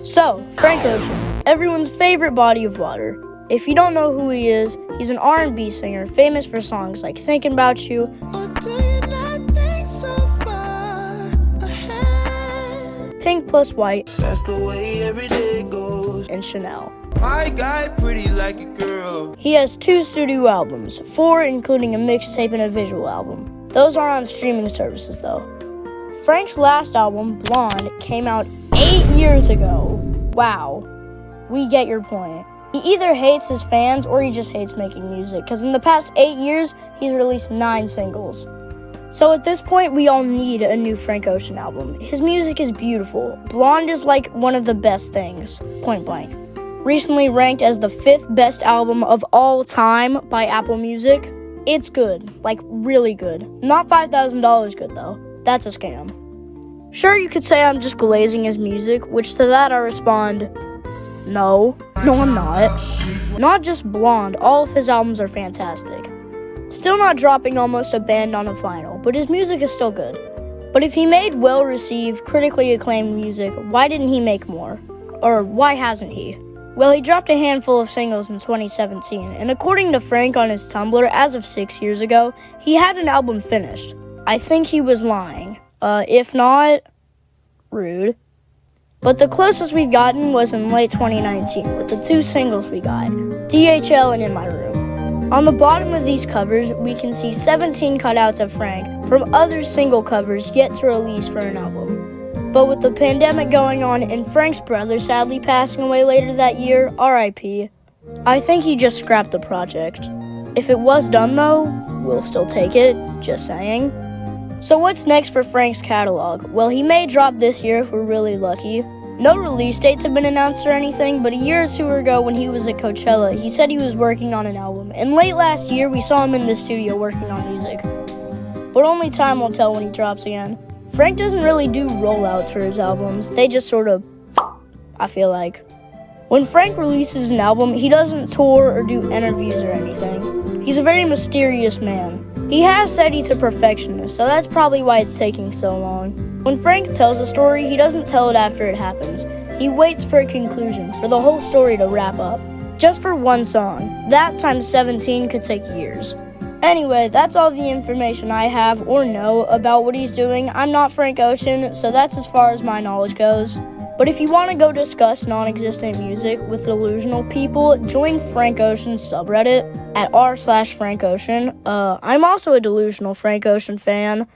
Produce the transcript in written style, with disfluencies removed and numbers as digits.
So, Frank Ocean, everyone's favorite body of water. If you don't know who he is, he's an R&B singer famous for songs like Thinking About You, Pink Plus White, That's the way every day goes. and Chanel. My guy pretty like a girl. He has 2 studio albums, 4 including a mixtape and a visual album. Those aren't on streaming services though. Frank's last album, Blonde, came out 8 years ago. Wow. We get your point. He either hates his fans or he just hates making music, because in the past 8 years, he's released 9 singles. So at this point, we all need a new Frank Ocean album. His music is beautiful. Blonde is like one of the best things, point blank. Recently ranked as the 5th best album of all time by Apple Music. It's good, like really good. Not $5,000 good though. That's a scam. Sure, you could say I'm just glazing his music, which to that I respond, no, I'm not. Not just Blonde, all of his albums are fantastic. Still not dropping almost a band on a vinyl, but his music is still good. But if he made well-received, critically acclaimed music, why didn't he make more? Or why hasn't he? Well, he dropped a handful of singles in 2017, and according to Frank on his Tumblr, as of 6 years ago, he had an album finished. I think he was lying. If not, rude. But the closest we've gotten was in late 2019 with the 2 singles we got, DHL and In My Room. On the bottom of these covers, we can see 17 cutouts of Frank from other single covers yet to release for an album. But with the pandemic going on and Frank's brother sadly passing away later that year, RIP, I think he just scrapped the project. If it was done though, we'll still take it, just saying. So what's next for Frank's catalog? Well, he may drop this year if we're really lucky. No release dates have been announced or anything, but a year or 2 ago when he was at Coachella, he said he was working on an album. And late last year, we saw him in the studio working on music. But only time will tell when he drops again. Frank doesn't really do rollouts for his albums. They just sort of, I feel like. When Frank releases an album, he doesn't tour or do interviews or anything. He's a very mysterious man. He has said he's a perfectionist, so that's probably why it's taking so long. When Frank tells a story, he doesn't tell it after it happens. He waits for a conclusion, for the whole story to wrap up. Just for one song. That times 17 could take years. Anyway, that's all the information I have or know about what he's doing. I'm not Frank Ocean, so that's as far as my knowledge goes. But if you want to go discuss non-existent music with delusional people, join Frank Ocean's subreddit at r/Frank Ocean. I'm also a delusional Frank Ocean fan.